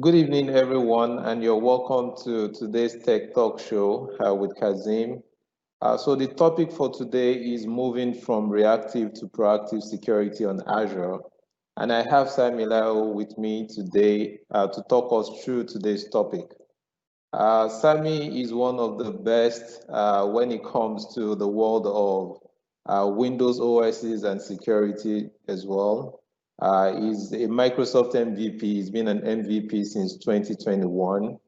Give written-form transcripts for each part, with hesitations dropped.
Good evening, everyone, and you're welcome to today's Tech Talk Show with Kazim. So the topic for today is moving from reactive to proactive security on Azure. And I have Sami Laiho with me today to talk us through today's topic. Sami is one of the best when it comes to the world of Windows OSs and security as well. He's a Microsoft MVP. He's been an MVP since 2021,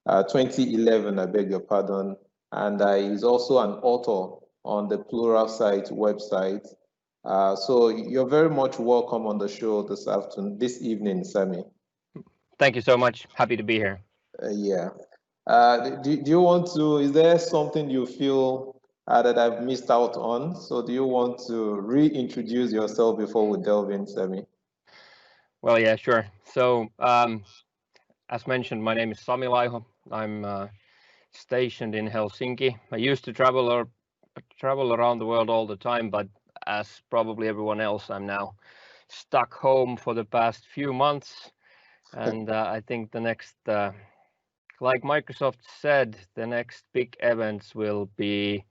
2011, I beg your pardon. And he's also an author on the Pluralsight website. So you're very much welcome on the show this evening, Sami. Thank you so much. Happy to be here. Yeah. Do you want to, is there something you feel that I've missed out on? So do you want to reintroduce yourself before we delve in, Sami? Well, yeah, sure. So, as mentioned, my name is Sami Laiho. I'm stationed in Helsinki. I used to travel around the world all the time, but as probably everyone else, I'm now stuck home for the past few months. And I think the next, like Microsoft said, the next big events will be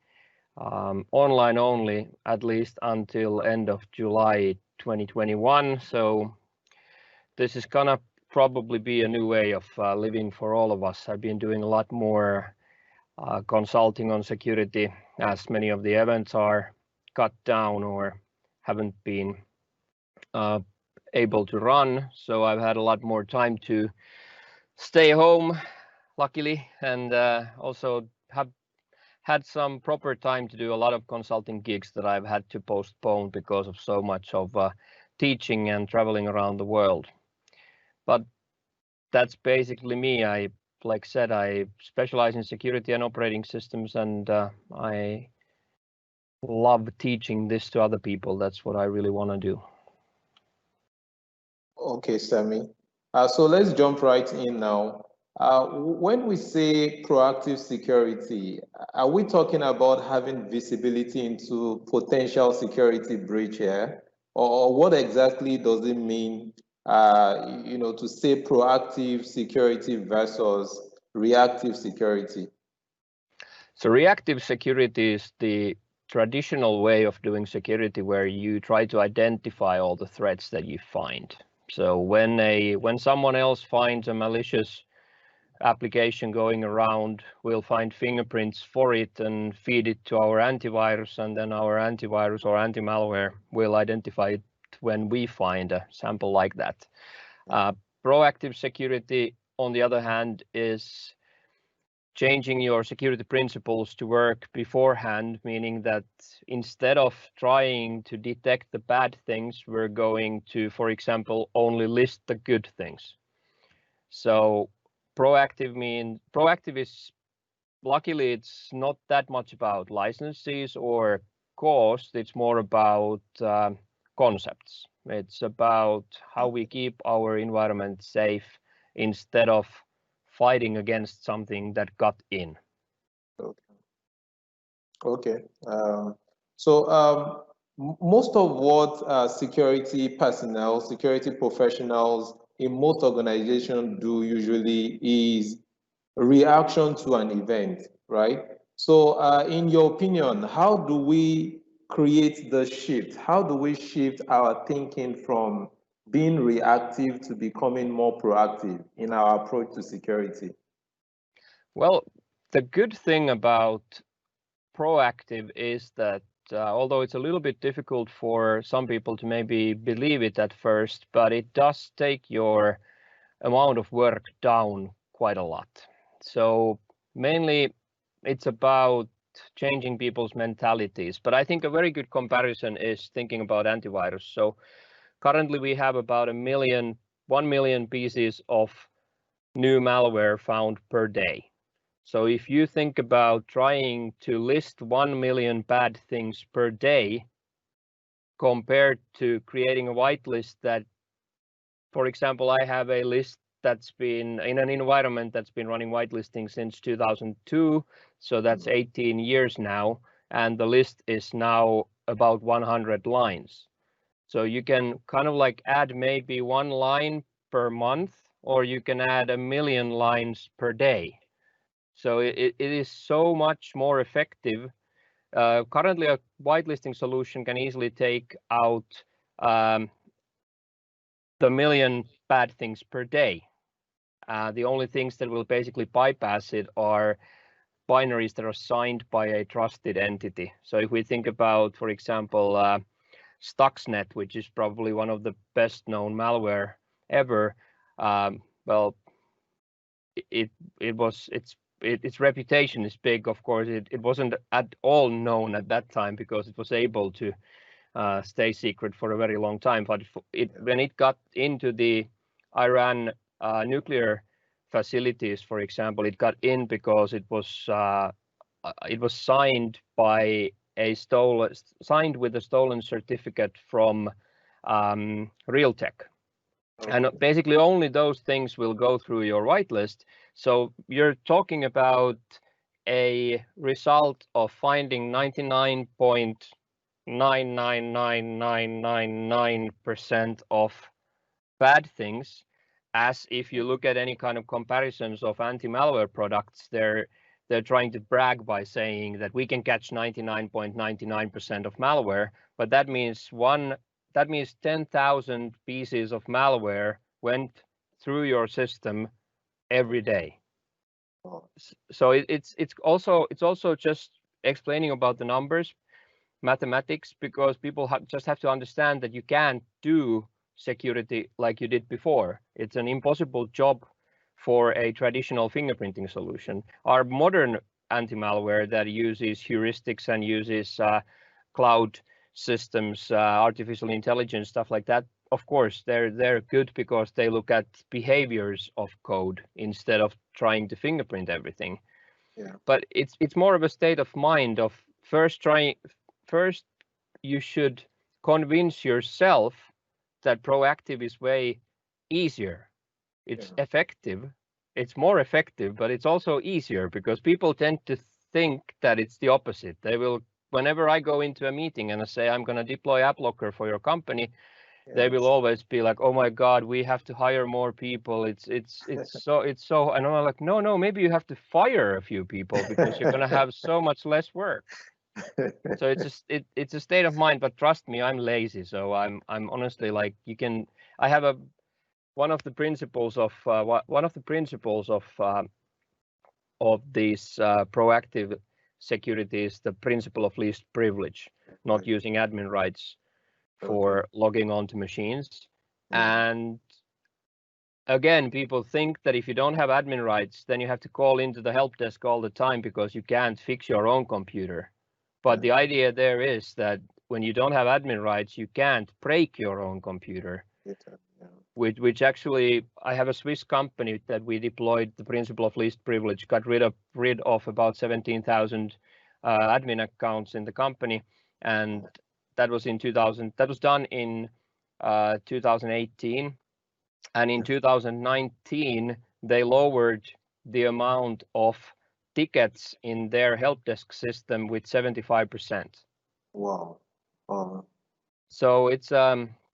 online only, at least until end of July 2021. So this is gonna probably be a new way of living for all of us. I've been doing a lot more consulting on security, as many of the events are cut down or haven't been able to run. So I've had a lot more time to stay home, luckily, and also have had some proper time to do a lot of consulting gigs that I've had to postpone because of so much of teaching and traveling around the world. But that's basically me. Like said, I specialize in security and operating systems, and I love teaching this to other people. That's what I really want to do. Okay, Sami. So let's jump right in now. When we say proactive security, are we talking about having visibility into potential security breach here? Or what exactly does it mean, to say proactive security versus reactive security? So reactive security is the traditional way of doing security where you try to identify all the threats that you find. So when someone else finds a malicious application going around, we'll find fingerprints for it and feed it to our antivirus, and then our antivirus or anti-malware will identify it when we find a sample like that. Proactive security, on the other hand, is changing your security principles to work beforehand, meaning that instead of trying to detect the bad things, we're going to, for example, only list the good things. So proactive is, luckily, it's not that much about licenses or cost. It's more about concepts. It's about how we keep our environment safe instead of fighting against something that got in. Okay. Most of what security personnel, security professionals in most organizations do usually is reaction to an event, right? So in your opinion, how do we create the shift? How do we shift our thinking from being reactive to becoming more proactive in our approach to security? Well, the good thing about proactive is that although it's a little bit difficult for some people to maybe believe it at first, but it does take your amount of work down quite a lot. So mainly it's about changing people's mentalities. But I think a very good comparison is thinking about antivirus. So currently we have about 1 million pieces of new malware found per day. So if you think about trying to list 1 million bad things per day compared to creating a whitelist that, for example, I have a list that's been in an environment that's been running whitelisting since 2002. So that's 18 years now. And the list is now about 100 lines. So you can kind of like add maybe one line per month or you can add 1 million lines per day. So it is so much more effective. Currently, a whitelisting solution can easily take out the 1 million bad things per day. The only things that will basically bypass it are binaries that are signed by a trusted entity. So if we think about, for example, Stuxnet, which is probably one of the best known malware ever, well, its reputation is big. Of course, it wasn't at all known at that time because it was able to stay secret for a very long time. But when it got into the Iran nuclear facilities, for example, it got in because it was signed with a stolen certificate from Realtek. Okay. And basically only those things will go through your whitelist. So you're talking about a result of finding 99.99999% of bad things. As if you look at any kind of comparisons of anti-malware products, they're trying to brag by saying that we can catch 99.99% of malware, but that means 10,000 pieces of malware went through your system every day. So it's also just explaining about the numbers, mathematics, because people just have to understand that you can't do security like you did before. It's an impossible job for a traditional fingerprinting solution. Our modern anti-malware that uses heuristics and uses cloud systems, artificial intelligence, stuff like that, of course, they're good because they look at behaviors of code instead of trying to fingerprint everything. Yeah. But it's more of a state of mind of first you should convince yourself that proactive is way easier. It's effective. It's more effective, but it's also easier because people tend to think that it's the opposite. They will, whenever I go into a meeting and I say I'm going to deploy AppLocker for your company, they will always be like, "Oh my God, we have to hire more people. It's so," and I'm like, "No, maybe you have to fire a few people because you're going to have so much less work." So it's a state of mind, but trust me, I'm lazy. So I'm honestly like, I have one of the principles of these proactive security is the principle of least privilege, not using admin rights for logging onto machines. And again, people think that if you don't have admin rights, then you have to call into the help desk all the time because you can't fix your own computer. But the idea there is that when you don't have admin rights, you can't break your own computer. Which actually, I have a Swiss company that we deployed the principle of least privilege, got rid of about 17,000 admin accounts in the company, and that was done in 2018, and in 2019 they lowered the amount of tickets in their help desk system with 75%. Wow. So it's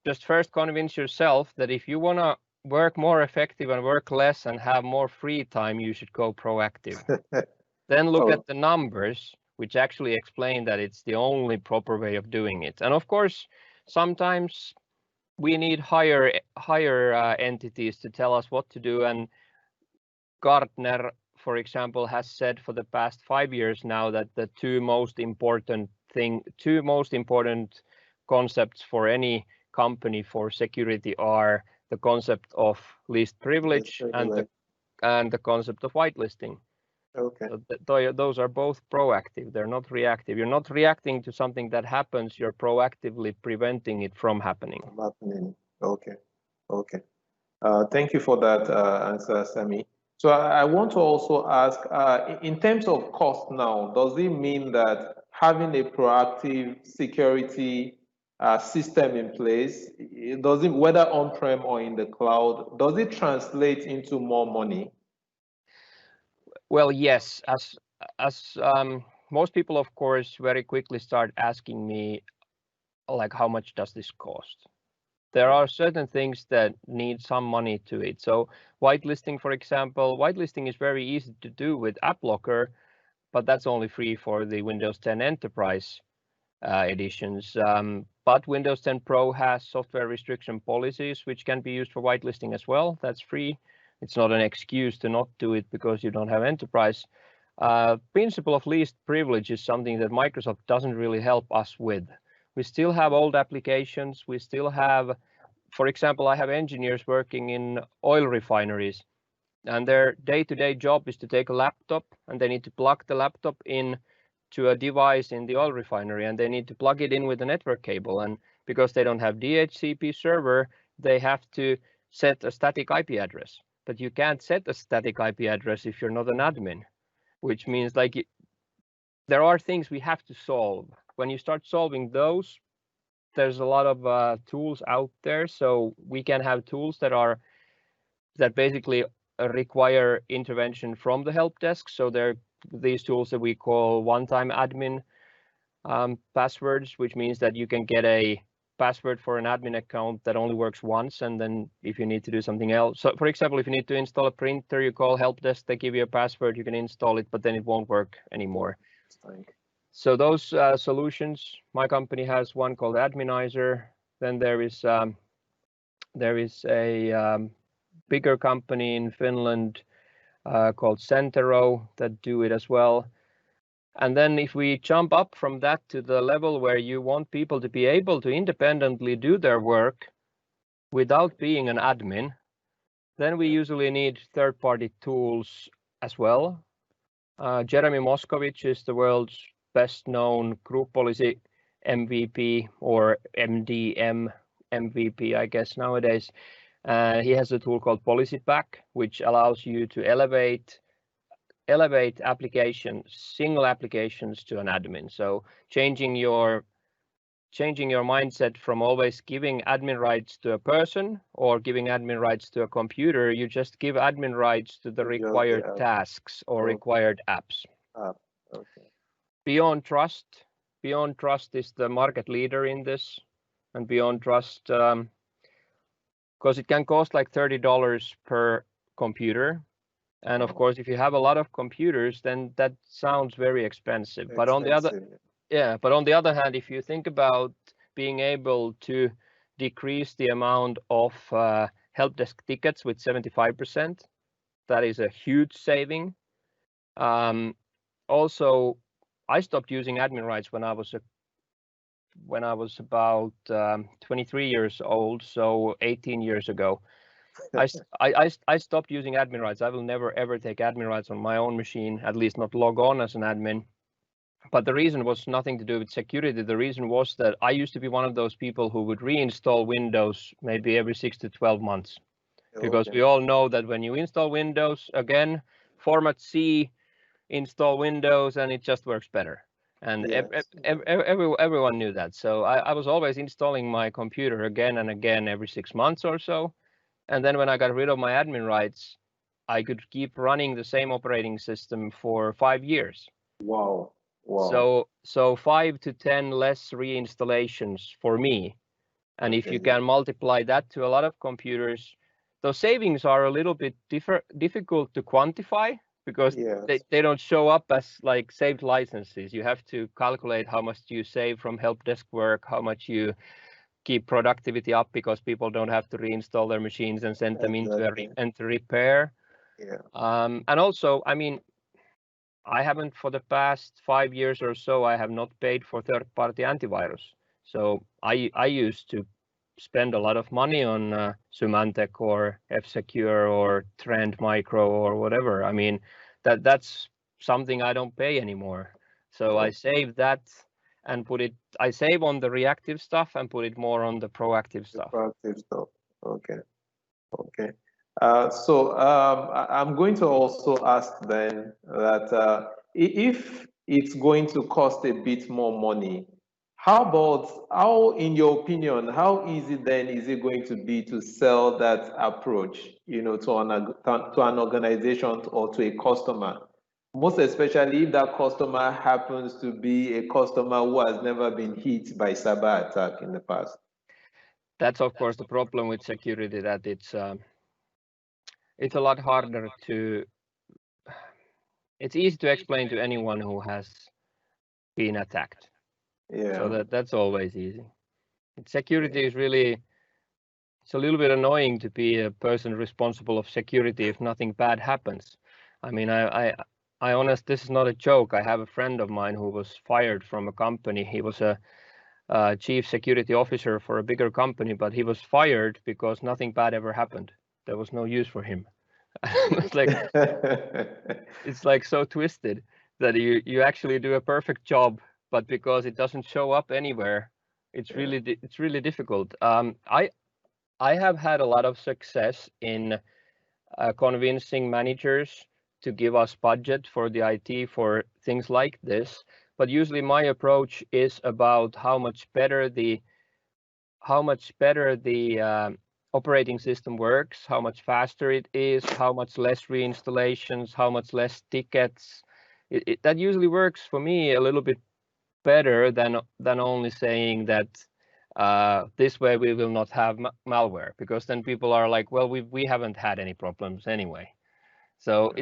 just first convince yourself that if you want to work more effective and work less and have more free time, you should go proactive. Then look at the numbers, which actually explain that it's the only proper way of doing it. And of course, sometimes we need higher entities to tell us what to do. And Gartner, for example, has said for the past 5 years now that the two most important concepts for any company for security are the concept of least privilege and the concept of whitelisting. So those are both proactive. They're not reactive. You're not reacting to something that happens. You're proactively preventing it from happening. Okay. Thank you for that answer, Sami. So I want to also ask, in terms of cost now, does it mean that having a proactive security system in place, whether on-prem or in the cloud, does it translate into more money? Well, yes. As most people, of course, very quickly start asking me, like, how much does this cost? There are certain things that need some money to it. So whitelisting, for example, whitelisting is very easy to do with AppLocker, but that's only free for the Windows 10 Enterprise editions. But Windows 10 Pro has software restriction policies, which can be used for whitelisting as well. That's free. It's not an excuse to not do it because you don't have Enterprise. Principle of least privilege is something that Microsoft doesn't really help us with. We still have old applications. We still have, for example, I have engineers working in oil refineries, and their day-to-day job is to take a laptop, and they need to plug the laptop in to a device in the oil refinery, and they need to plug it in with a network cable. And because they don't have DHCP server, they have to set a static IP address. But you can't set a static IP address if you're not an admin, which means like there are things we have to solve. When you start solving those, there's a lot of tools out there. So we can have tools that basically require intervention from the help desk. So they're these tools that we call one-time admin passwords, which means that you can get a password for an admin account that only works once, and then if you need to do something else, so for example, if you need to install a printer, you call help desk, they give you a password, you can install it, but then it won't work anymore. So those solutions, my company has one called Adminizer. Then there is a bigger company in Finland called Centero that do it as well. And then if we jump up from that to the level where you want people to be able to independently do their work without being an admin, then we usually need third-party tools as well. Jeremy Moskovich is the world's best-known group policy MVP, or MDM MVP, I guess nowadays. He has a tool called Policy Pack, which allows you to elevate applications, single applications, to an admin. So changing your mindset from always giving admin rights to a person or giving admin rights to a computer, you just give admin rights to the required tasks or required apps. Okay. Beyond Trust is the market leader in this, and Beyond Trust, because it can cost like $30 per computer. And of course, if you have a lot of computers, then that sounds very expensive. But on the other hand, if you think about being able to decrease the amount of help desk tickets with 75%, that is a huge saving. Also, I stopped using admin rights when I was about 23 years old, so 18 years ago. I stopped using admin rights. I will never ever take admin rights on my own machine, at least not log on as an admin. But the reason was nothing to do with security. The reason was that I used to be one of those people who would reinstall Windows maybe every 6 to 12 months. Because we all know that when you install Windows, again, format C, install Windows, and it just works better. And everyone knew that. So I was always installing my computer again and again every 6 months or so. And then when I got rid of my admin rights, I could keep running the same operating system for 5 years. Wow. So 5 to 10 less reinstallations for me. And if you can multiply that to a lot of computers, those savings are a little bit difficult to quantify, because they don't show up as like saved licenses. You have to calculate how much you save from help desk work, how much you keep productivity up because people don't have to reinstall their machines and send them into repair. And also, I mean, I haven't, for the past 5 years or so, I have not paid for third-party antivirus. So I used to spend a lot of money on Symantec or F-Secure or Trend Micro or whatever. I mean, that's something I don't pay anymore. So I save that and I save on the reactive stuff and put it more on the proactive stuff. Okay. So I'm going to also ask then that if it's going to cost a bit more money, how, in your opinion, how easy then is it going to be to sell that approach, to an organization or to a customer? Most especially if that customer happens to be a customer who has never been hit by cyber attack in the past. that's of course the problem with security, that it's a lot harder to. It's easy to explain to anyone who has been attacked. Yeah. So that's always easy. Security is really, it's a little bit annoying to be a person responsible of security if nothing bad happens. I mean, I honest, this is not a joke. I have a friend of mine who was fired from a company. He was a chief security officer for a bigger company, but he was fired because nothing bad ever happened. There was no use for him. It's like it's like so twisted that you actually do a perfect job, but because it doesn't show up anywhere, it's really difficult. I have had a lot of success in convincing managers to give us budget for the IT for things like this, but usually my approach is about how much better the operating system works, how much faster it is, how much less reinstallations, how much less tickets. That usually works for me a little bit better than only saying that this way we will not have malware, because then people are like, well, we haven't had any problems anyway. So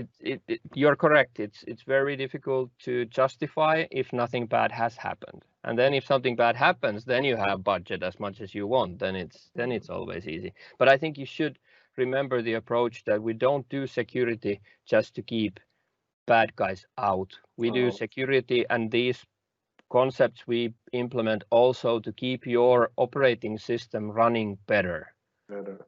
you're correct. It's very difficult to justify if nothing bad has happened. And then if something bad happens, then you have budget as much as you want. Then it's always easy. But I think you should remember the approach that we don't do security just to keep bad guys out. We do security, and these concepts we implement also to keep your operating system running better. Okay.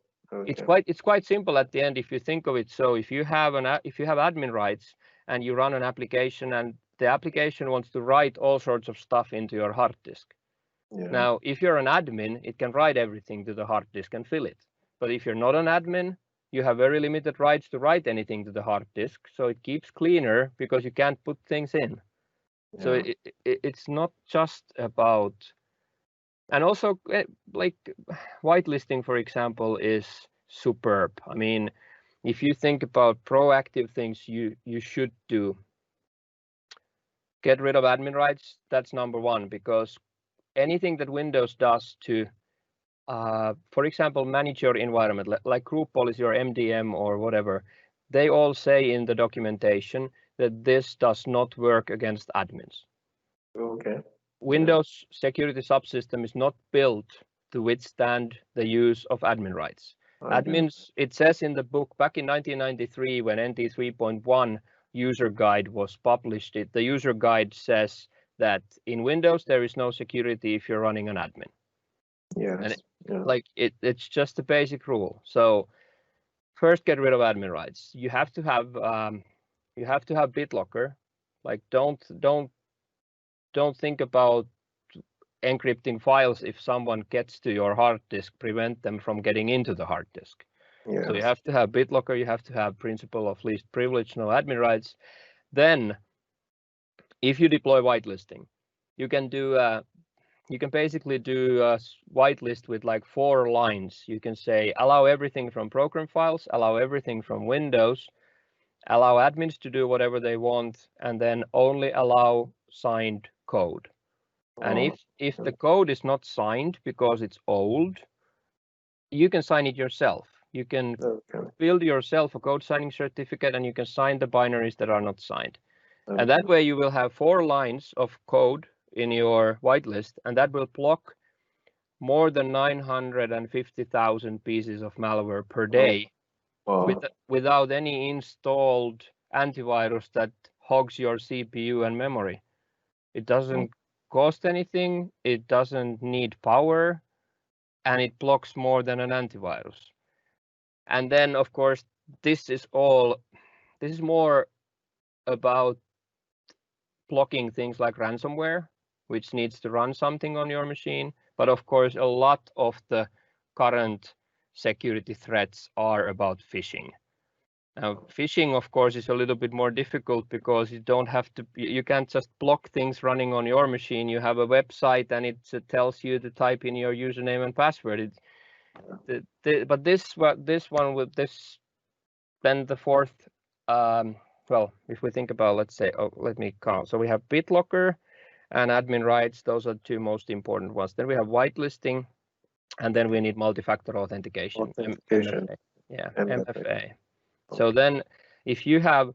It's quite simple at the end if you think of it. So if you have admin rights and you run an application, and the application wants to write all sorts of stuff into your hard disk. Yeah. Now, if you're an admin, it can write everything to the hard disk and fill it. But if you're not an admin, you have very limited rights to write anything to the hard disk. So it keeps cleaner because you can't put things in. Yeah. So it's not just about. And also, like whitelisting, for example, is superb. I mean, if you think about proactive things you should do, get rid of admin rights. That's number one, because anything that Windows does to, for example, manage your environment, like group policy or MDM or whatever, they all say in the documentation that this does not work against admins. Okay. Windows security subsystem is not built to withstand the use of admin rights. Okay. Admins, it says in the book back in 1993 when NT 3.1 user guide was published, the user guide says that in Windows there is no security if you're running an admin. Yes. And it's just a basic rule. So first, get rid of admin rights. You have to have BitLocker. Like don't think about encrypting files if someone gets to your hard disk, prevent them from getting into the hard disk. Yes. So you have to have BitLocker, you have to have principle of least privilege, no admin rights. Then if you deploy whitelisting, you can basically do a whitelist with like 4 lines. You can say allow everything from program files, allow everything from Windows, allow admins to do whatever they want, and then only allow signed code. And if the code is not signed because it's old, you can sign it yourself. You can build yourself a code signing certificate, and you can sign the binaries that are not signed. Okay. And that way you will have 4 lines of code in your whitelist, and that will block more than 950,000 pieces of malware per day. Without any installed antivirus that hogs your CPU and memory. It doesn't cost anything, it doesn't need power, and it blocks more than an antivirus. And then, of course, this is more about blocking things like ransomware, which needs to run something on your machine. But of course, a lot of the current security threats are about phishing. Now, phishing, of course, is a little bit more difficult because you can't just block things running on your machine. You have a website and it tells you to type in your username and password. But this one, then the fourth, well, if we think about, let's say, let me count. So we have BitLocker and admin rights. Those are 2 most important ones. Then we have whitelisting. And then we need multi-factor authentication, MFA. Yeah, MFA. So then if you have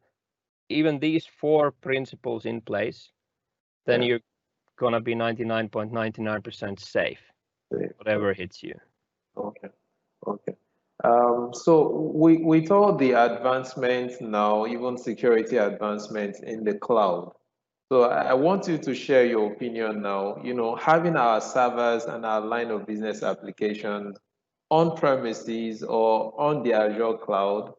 even these 4 principles in place, then you're going to be 99.99% safe, whatever hits you. Okay. So with all the advancements now, even security advancements in the cloud, so I want you to share your opinion now. You know, having our servers and our line of business applications on premises or on the Azure cloud,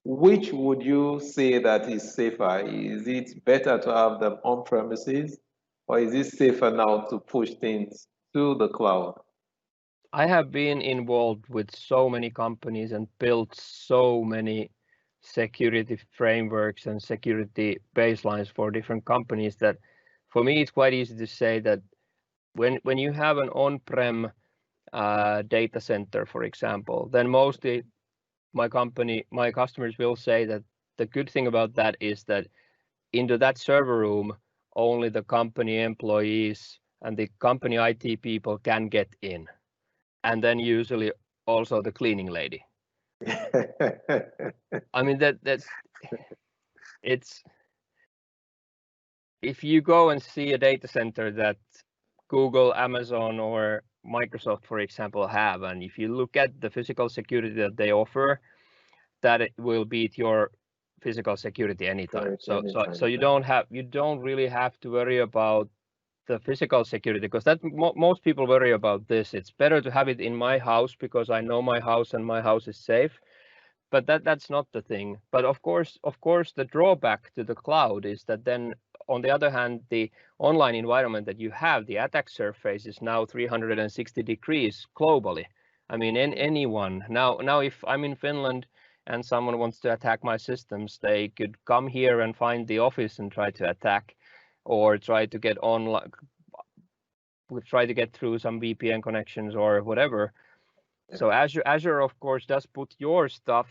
which would you say that is safer? Is it better to have them on premises, or is it safer now to push things to the cloud? I have been involved with so many companies and built so many security frameworks and security baselines for different companies that for me it's quite easy to say that when you have an on-prem data center, for example, then mostly my customers will say that the good thing about that is that into that server room, only the company employees and the company IT people can get in. And then usually also the cleaning lady. I mean, that it's, if you go and see a data center that Google, Amazon, or Microsoft, for example, have, and if you look at the physical security that they offer, that it will beat your physical security anytime. So you don't really have to worry about the physical security, because that most people worry about this. It's better to have it in my house because I know my house and my house is safe. But that's not the thing. But of course, the drawback to the cloud is that then, on the other hand, the online environment that you have, the attack surface is now 360 degrees globally. I mean, anyone now, if I'm in Finland and someone wants to attack my systems, they could come here and find the office and try to attack, or try to get online, try to get through some VPN connections or whatever. So Azure of course does put your stuff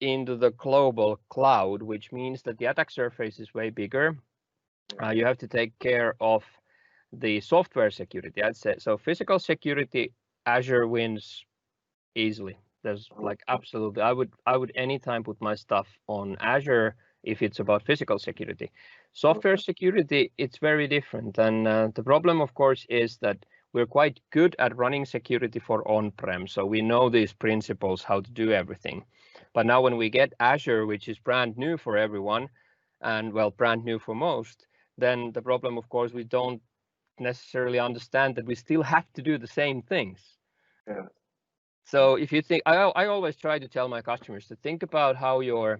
into the global cloud, which means that the attack surface is way bigger. You have to take care of the software security, I'd say. So physical security, Azure wins easily. There's like absolutely, I would anytime put my stuff on Azure if it's about physical security. Software security, it's very different. And the problem, of course, is that we're quite good at running security for on-prem. So we know these principles, how to do everything. But now when we get Azure, which is brand new for everyone, and well, brand new for most, then the problem, of course, we don't necessarily understand that we still have to do the same things. Yeah. So if you think, I always try to tell my customers to think about how a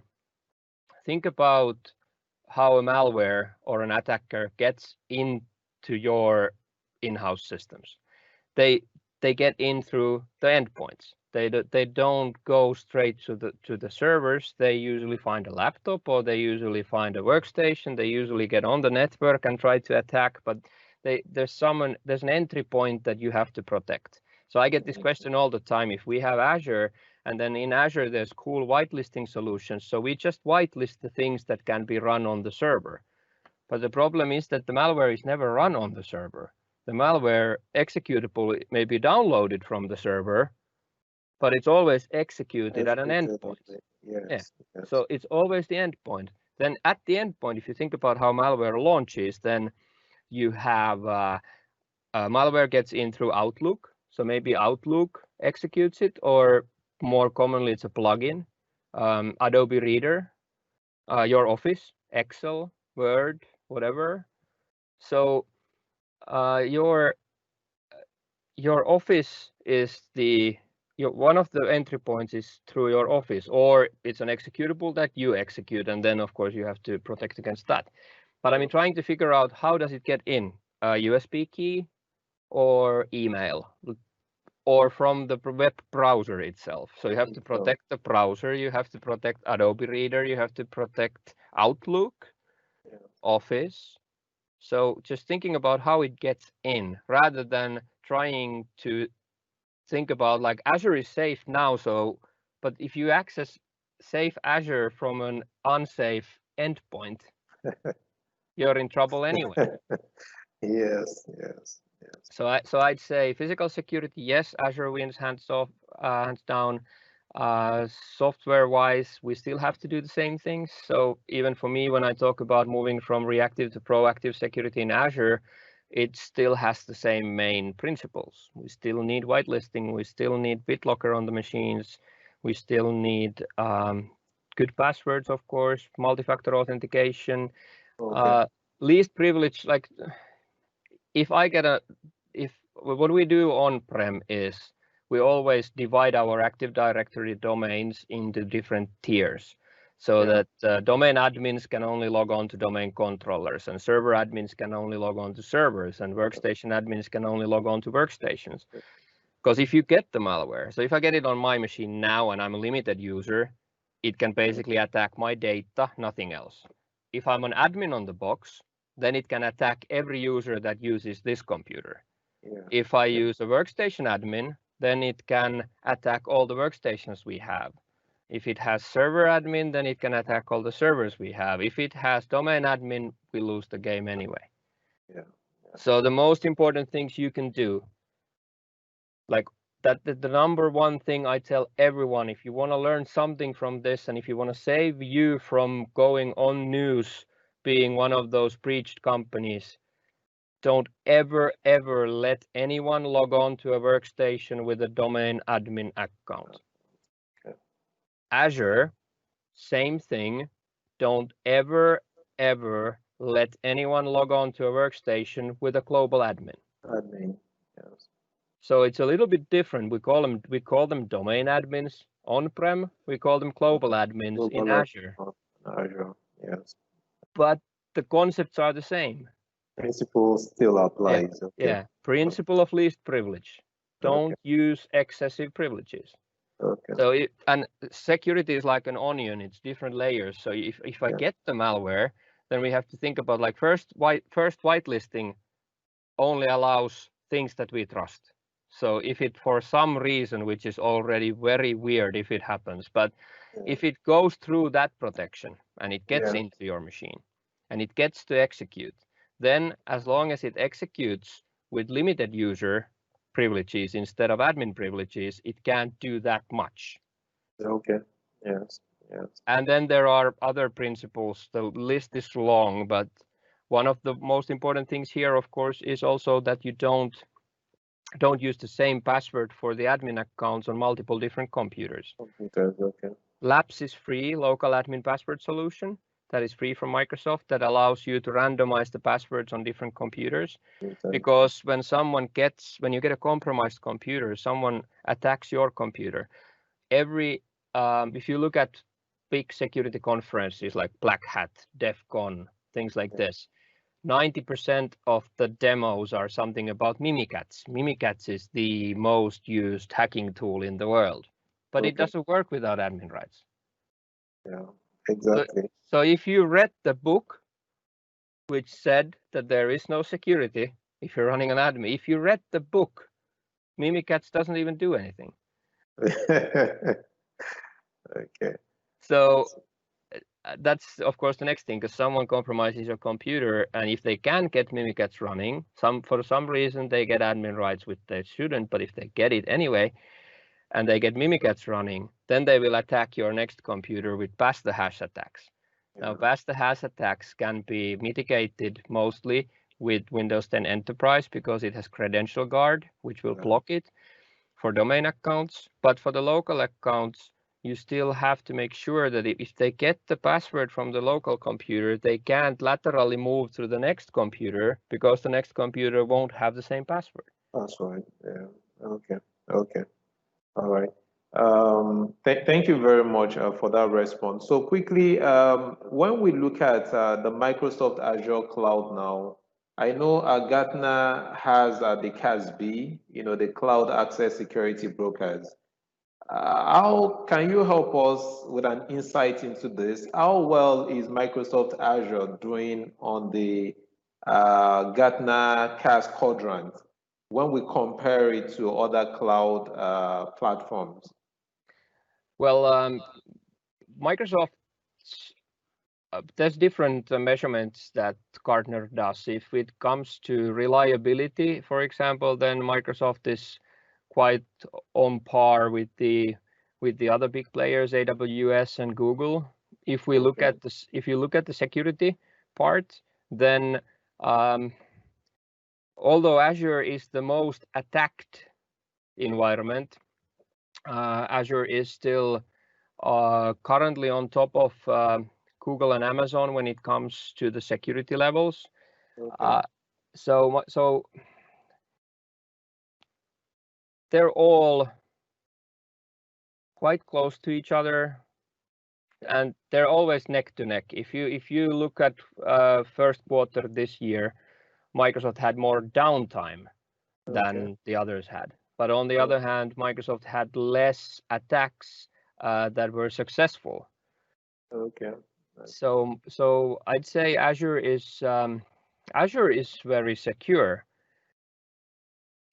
malware or an attacker gets into your in-house systems. They get in through the endpoints. They don't go straight to the servers. They usually find a laptop, or they usually find a workstation. They usually get on the network and try to attack, but there's an entry point that you have to protect. So I get this question all the time. If we have Azure, and then in Azure there's cool whitelisting solutions, so we just whitelist the things that can be run on the server. But the problem is that the malware is never run on the server. The malware executable may be downloaded from the server, but it's always executed at an endpoint. Yes. So it's always the endpoint. Then at the endpoint, if you think about how malware launches, then you have malware gets in through Outlook. So maybe Outlook executes it, or more commonly it's a plugin, Adobe Reader, your Office, Excel, Word, whatever. So your Office is one of the entry points is through your Office, or it's an executable that you execute, and then of course you have to protect against that. But I mean, trying to figure out how does it get in, USB key or email, or from the web browser itself. So you have to protect the browser, you have to protect Adobe Reader, you have to protect Outlook, Office. So just thinking about how it gets in, rather than trying to think about like Azure is safe now. So, but if you access safe Azure from an unsafe endpoint, you're in trouble anyway. Yes. Yes. So I'd say physical security, yes, Azure wins hands off, hands down. Software-wise, we still have to do the same things. So even for me, when I talk about moving from reactive to proactive security in Azure, it still has the same main principles. We still need whitelisting. We still need BitLocker on the machines. We still need good passwords, of course, multi-factor authentication, Okay. least privilege. Like if what we do on-prem is we always divide our Active Directory domains into different tiers so Yeah. that domain admins can only log on to domain controllers and server admins can only log on to servers and workstation admins can only log on to workstations. Because if you get the malware, so if I get it on my machine now and I'm a limited user, it can basically attack my data, nothing else. If I'm an admin on the box, then it can attack every user that uses this computer. Yeah. If I use a workstation admin, then it can attack all the workstations we have. If it has server admin, then it can attack all the servers we have. If it has domain admin, we lose the game anyway. Yeah. So the most important things you can do, like that, the number one thing I tell everyone, if you want to learn something from this and if you want to save you from going on news being one of those breached companies, don't ever let anyone log on to a workstation with a domain admin account. Okay. Azure, same thing. Don't ever let anyone log on to a workstation with a global admin. Admin. Yes. So it's a little bit different. We call them domain admins on-prem. We call them global admins in Global Azure. Azure. Yes. But the concepts are the same. Principle still Yeah, applies. Okay. yeah. Principle of least privilege. Okay. Don't use excessive privileges. Okay. So and security is like an onion. It's different layers. So if I Yeah. get the malware, then we have to think about like first whitelisting only allows things that we trust. So if it for some reason, which is already very weird if it happens, but if it goes through that protection and it gets Yeah. into your machine and it gets to execute, then as long as it executes with limited user privileges instead of admin privileges, it can't do that much. Okay. Yes. Yes. And then there are other principles. The list is long, but one of the most important things here, of course, is also that you don't use the same password for the admin accounts on multiple different computers. Computers. Okay. Labs is free local admin password solution that is free from Microsoft that allows you to randomize the passwords on different computers. Because when you get a compromised computer, someone attacks your computer. If you look at big security conferences like Black Hat, DEF CON, things like this, 90% of the demos are something about Mimikatz. Mimikatz is the most used hacking tool in the world, but it doesn't work without admin rights. Yeah, exactly. So if you read the book, which said that there is no security if you're running an admin, if you read the book, Mimikatz doesn't even do anything. Okay. So that's of course the next thing, because someone compromises your computer, and if they can get Mimikatz running, for some reason they get admin rights which they shouldn't, but if they get it anyway and they get Mimikatz running, then they will attack your next computer with pass the hash attacks. Now pass the hash attacks can be mitigated mostly with Windows 10 Enterprise because it has credential guard which will block it for domain accounts, but for the local accounts you still have to make sure that if they get the password from the local computer, they can't laterally move to the next computer because the next computer won't have the same password. That's right. Yeah. Okay. Okay. All right. Thank you very much for that response. So quickly, when we look at the Microsoft Azure cloud now, I know Gartner has the CASB, the Cloud Access Security Brokers. How can you help us with an insight into this? How well is Microsoft Azure doing on the Gartner CAS quadrant when we compare it to other cloud platforms? Well, Microsoft's there's different measurements that Gartner does. If it comes to reliability, for example, then Microsoft is quite on par with the other big players, AWS and Google. If we look at this, if you look at the security part, then although Azure is the most attacked environment, Azure is still currently on top of Google and Amazon when it comes to the security levels. So they're all quite close to each other, and they're always neck to neck. If you look at first quarter this year, Microsoft had more downtime than the others had. But on the other hand, Microsoft had less attacks that were successful. So I'd say Azure is very secure.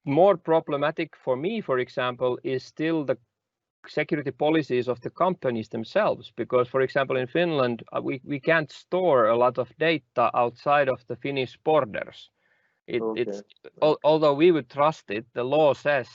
More problematic for me, for example, is still the security policies of the companies themselves, because, for example, in Finland, we can't store a lot of data outside of the Finnish borders. Although we would trust it, the law says.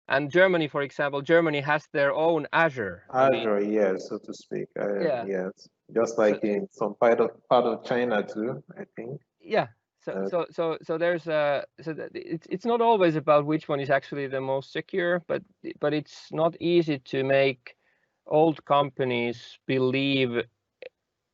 And Germany, for example, Germany has their own Azure. Azure, yes, so to speak. Yes, just like in some part of China too, I think. Yeah. So there's it's not always about which one is actually the most secure, but it's not easy to make old companies believe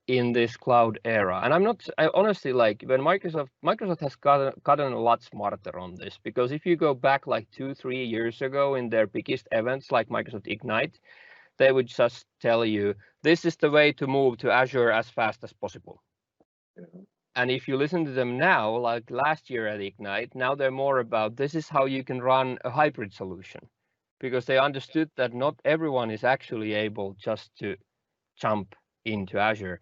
in this cloud era. And I honestly, like, when Microsoft has gotten a lot smarter on this, because if you go back like 2-3 years ago in their biggest events like Microsoft Ignite, they would just tell you this is the way to move to Azure as fast as possible. And if you listen to them now, like last year at Ignite, now they're more about this is how you can run a hybrid solution, because they understood that not everyone is actually able just to jump into Azure.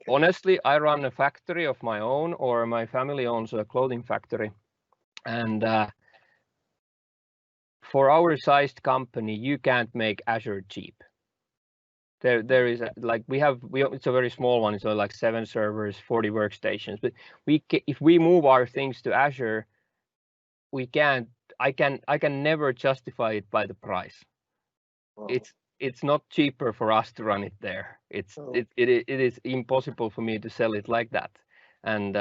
Honestly, I run a factory of my own, or my family owns a clothing factory. And for our sized company, you can't make Azure cheap. There is like it's a very small one. It's like 7 servers, 40 workstations. But if we move our things to Azure, we can't. I can never justify it by the price. It's not cheaper for us to run it there. It is impossible for me to sell it like that. And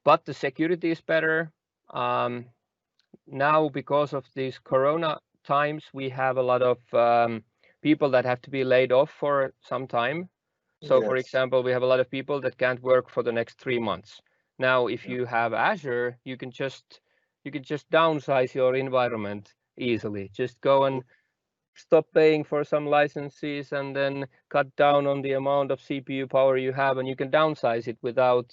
but the security is better. Now, because of these Corona times, we have a lot of people that have to be laid off for some time. So, for example, we have a lot of people that can't work for the next 3 months. Now, if you have Azure, you can just downsize your environment easily. Just go and stop paying for some licenses and then cut down on the amount of CPU power you have, and you can downsize it without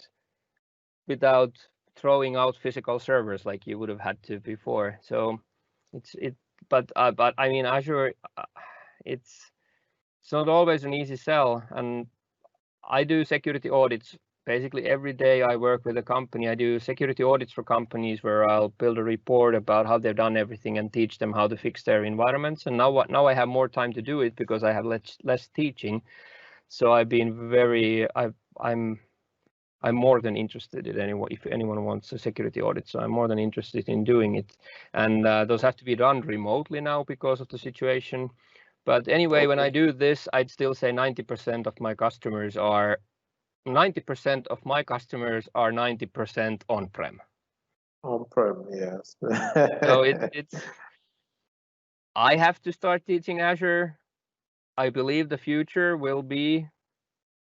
throwing out physical servers like you would have had to before. So but I mean, Azure, it's not always an easy sell. And I do security audits basically every day. I work with a company. I do security audits for companies where I'll build a report about how they've done everything and teach them how to fix their environments. And now I have more time to do it because I have less teaching. So I've been I'm more than interested in anyone. If anyone wants a security audit, so I'm more than interested in doing it. And those have to be done remotely now because of the situation. But anyway, when I do this, I'd still say 90% of my customers are 90% on-prem. On-prem, yes. So it's I have to start teaching Azure. I believe the future will be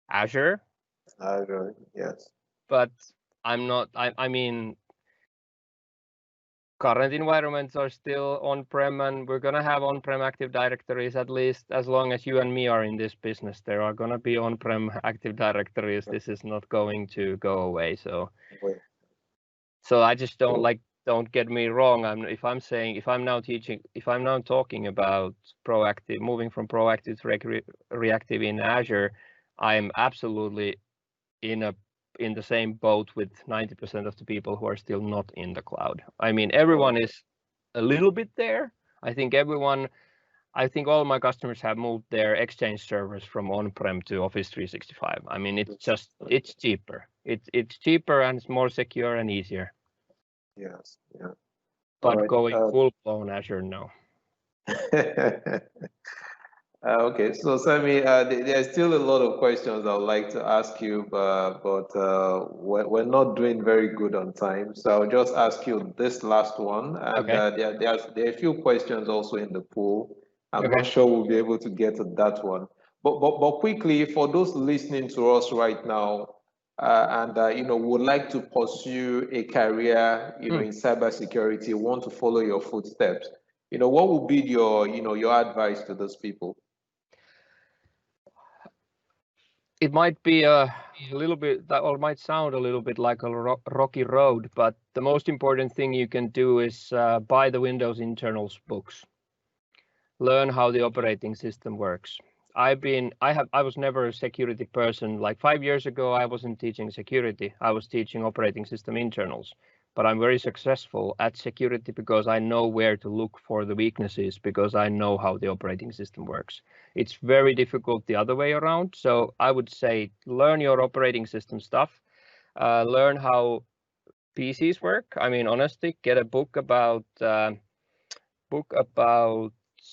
Azure. Azure, yes. But I'm not. I mean, current environments are still on-prem, and we're gonna have on-prem Active Directories at least as long as you and me are in this business. There are gonna be on-prem Active Directories. This is not going to go away. So I just don't get me wrong. If I'm now talking about proactive, moving from proactive to reactive in Azure, I'm absolutely in the same boat with 90% of the people who are still not in the cloud. I mean, everyone is a little bit there. I think everyone I think all my customers have moved their Exchange servers from on-prem to Office 365. I mean, it's cheaper. It's cheaper and it's more secure and easier. Yes. Yeah. But going full-blown Azure, no. Okay, so Sami, there's still a lot of questions I would like to ask you, but we're not doing very good on time. So I'll just ask you this last one, and there are a few questions also in the pool. I'm not sure we'll be able to get to that one, but quickly for those listening to us right now, and would like to pursue a career, in cybersecurity, want to follow your footsteps. What would be your advice to those people? It might be a little bit, that or might sound a little bit like a rocky road, but the most important thing you can do is buy the Windows internals books. Learn how the operating system works. I was never a security person. Like 5 years ago, I wasn't teaching security. I was teaching operating system internals. But I'm very successful at security because I know where to look for the weaknesses, because I know how the operating system works. It's very difficult the other way around. So I would say learn your operating system stuff, learn how PCs work. I mean, honestly, get a book about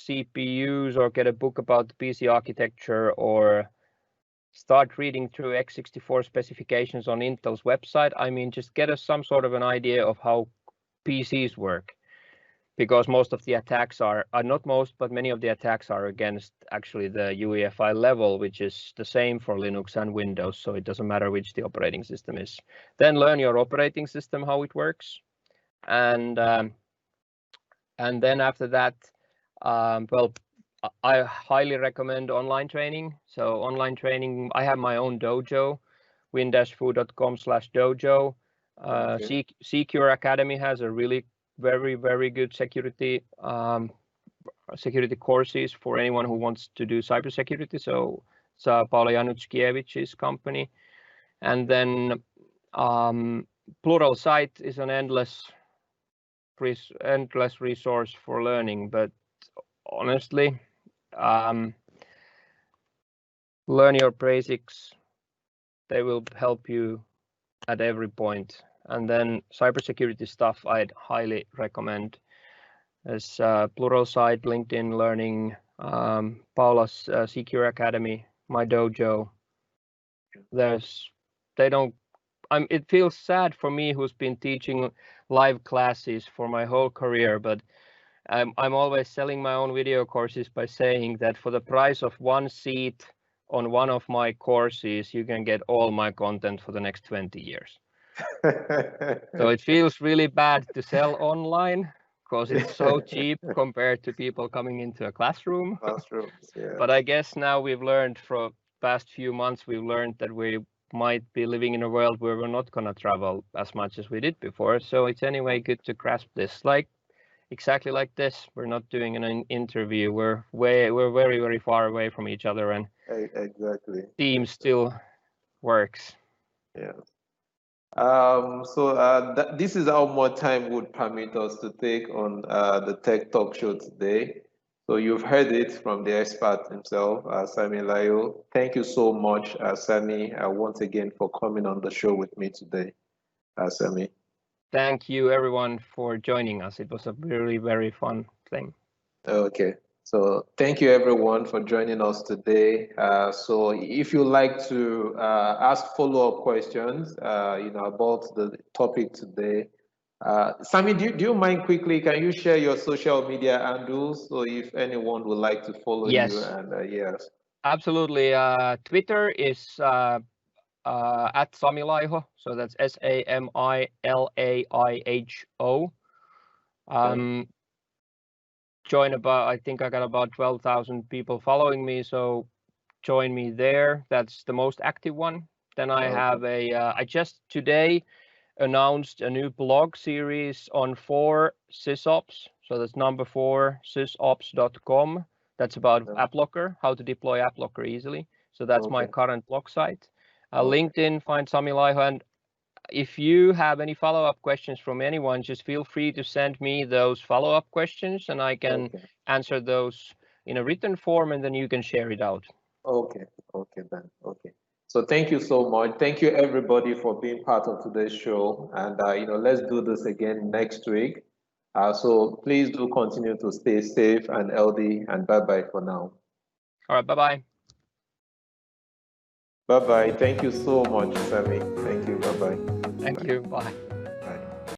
CPUs, or get a book about the PC architecture, or start reading through x64 specifications on Intel's website. I mean, just get some sort of an idea of how PCs work, because most of the attacks are not most, but many of the attacks are against actually the UEFI level, which is the same for Linux and Windows. So it doesn't matter which the operating system is. Then learn your operating system, how it works. And then after that, I highly recommend online training. So online training, I have my own dojo, win-fu.com/dojo. Secure Academy has a really very, very good security courses for anyone who wants to do cybersecurity. So it's Paula Januszkiewicz's company. And then Pluralsight is an endless resource for learning, but honestly, learn your basics. They will help you at every point. And then cybersecurity stuff I'd highly recommend as Pluralsight, LinkedIn Learning, Paula's Secure Academy, my dojo. It feels sad for me, who's been teaching live classes for my whole career, but I'm always selling my own video courses by saying that for the price of one seat on one of my courses, you can get all my content for the next 20 years. So it feels really bad to sell online because it's so cheap compared to people coming into a classroom. Yeah. But I guess now we've learned from past few months, we've learned that we might be living in a world where we're not going to travel as much as we did before. So it's anyway good to grasp this. Like exactly like this, we're not doing an interview. We're very, very far away from each other, and exactly. Teams still works. Yeah. This is how much time would permit us to take on the Tech Talk show today. So you've heard it from the expert himself, Sami Laiho. Thank you so much, Sami, once again for coming on the show with me today, Sami. Thank you, everyone, for joining us. It was a really very fun thing. Okay. So thank you everyone for joining us today. So if you like to ask follow-up questions, about the topic today, Sami, do you mind quickly? Can you share your social media handles so if anyone would like to follow you? And yes, absolutely. Twitter is at Sami Laiho, so that's SAMILAIHO. I think I got about 12,000 people following me, so join me there. That's the most active one. Then I have I just today announced a new blog series on 4 sysops. So that's number 4 sysops.com. That's about AppLocker, how to deploy AppLocker easily. So that's my current blog site. LinkedIn, find Sami Laiho. And if you have any follow-up questions from anyone, just feel free to send me those follow-up questions and I can answer those in a written form, and then you can share it out. Okay, okay then, okay. So thank you so much. Thank you everybody for being part of today's show. And let's do this again next week. So please do continue to stay safe and healthy, and bye-bye for now. All right, bye-bye. Bye-bye. Thank you so much, Sami. Thank you. Bye-bye. Thank you. Bye.